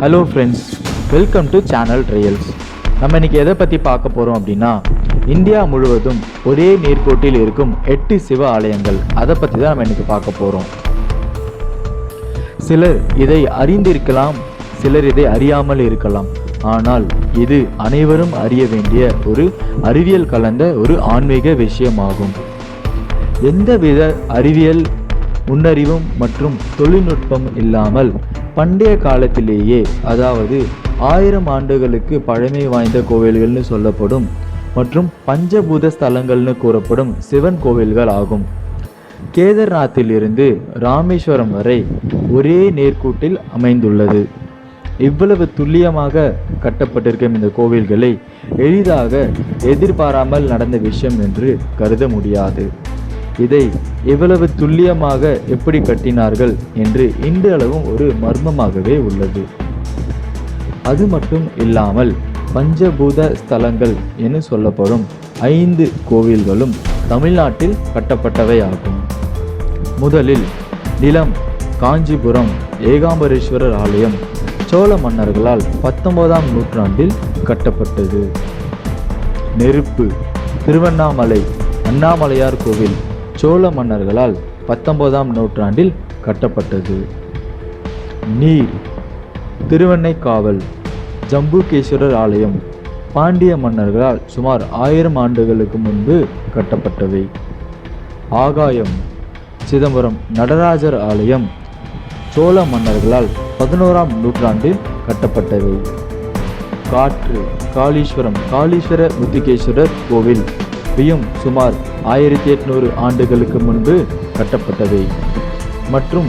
Hello friends, welcome to channel trials. நம்ம இன்னைக்கு எதை பற்றி பார்க்க போகிறோம் அப்படின்னா, இந்தியா முழுவதும் ஒரே நேர்கோட்டில் இருக்கும் 8 சிவ ஆலயங்கள். அதை பற்றி தான் நம்ம இன்னைக்கு பார்க்க போகிறோம். சிலர் இதை அறிந்திருக்கலாம், சிலர் இதை அறியாமல் இருக்கலாம். ஆனால் இது அனைவரும் அறிய வேண்டிய ஒரு அறிவியல் கலந்த ஒரு ஆன்மீக விஷயமாகும். எந்தவித அறிவியல் முன்னறிவும் மற்றும் தொழில்நுட்பம் இல்லாமல் பண்டைய காலத்திலேயே, அதாவது 1000 ஆண்டுகளுக்கு பழமை வாய்ந்த கோவில்கள்னு சொல்லப்படும் மற்றும் பஞ்சபூத ஸ்தலங்கள்னு கூறப்படும் சிவன் கோவில்கள் ஆகும். கேதார்நாத்தில் இருந்து ராமேஸ்வரம் வரை ஒரே நேர்கோட்டில் அமைந்துள்ளது. இவ்வளவு துல்லியமாக கட்டப்பட்டிருக்கும் இந்த கோவில்களை எளிதாக எதிர்பாராமல் நடந்த விஷயம் என்று கருத முடியாது. இதை இவ்வளவு துல்லியமாக எப்படி கட்டினார்கள் என்று இன்றளவும் ஒரு மர்மமாகவே உள்ளது. அது மட்டும் இல்லாமல் பஞ்சபூத ஸ்தலங்கள் என சொல்லப்படும் 5 கோவில்களும் தமிழ்நாட்டில் கட்டப்பட்டவை ஆகும். முதலில் நிலம் காஞ்சிபுரம் ஏகாம்பரேஸ்வரர் ஆலயம் சோழ மன்னர்களால் 19ஆம் நூற்றாண்டில் கட்டப்பட்டது. நெருப்பு திருவண்ணாமலை அண்ணாமலையார் கோவில் சோழ மன்னர்களால் 19ஆம் நூற்றாண்டில் கட்டப்பட்டது. நீர் திருவெண்ணைக்காவல் ஜம்புகேஸ்வரர் ஆலயம் பாண்டிய மன்னர்களால் சுமார் 1000 ஆண்டுகளுக்கு முன்பு கட்டப்பட்டவை. ஆகாயம் சிதம்பரம் நடராஜர் ஆலயம் சோழ மன்னர்களால் 11ஆம் நூற்றாண்டில் கட்டப்பட்டவை. காற்று காளீஸ்வர முத்துகேஸ்வரர் கோவில் சுமார் 1800 ஆண்டுகளுக்கு முன்பு கட்டப்பட்டவை. மற்றும்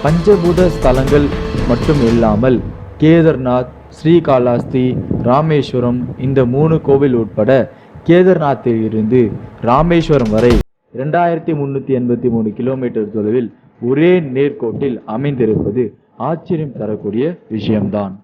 பஞ்சபூத ஸ்தலங்கள் மட்டும் இல்லாமல் கேதார்நாத், ஸ்ரீகாளாஸ்தி, ராமேஸ்வரம் இந்த 3 கோவில் உட்பட கேதார்நாத்தில் இருந்து ராமேஸ்வரம் வரை 2383 கிலோமீட்டர் தொலைவில் ஒரே நேர்கோட்டில் அமைந்திருப்பது ஆச்சரியம் தரக்கூடிய விஷயம்தான்.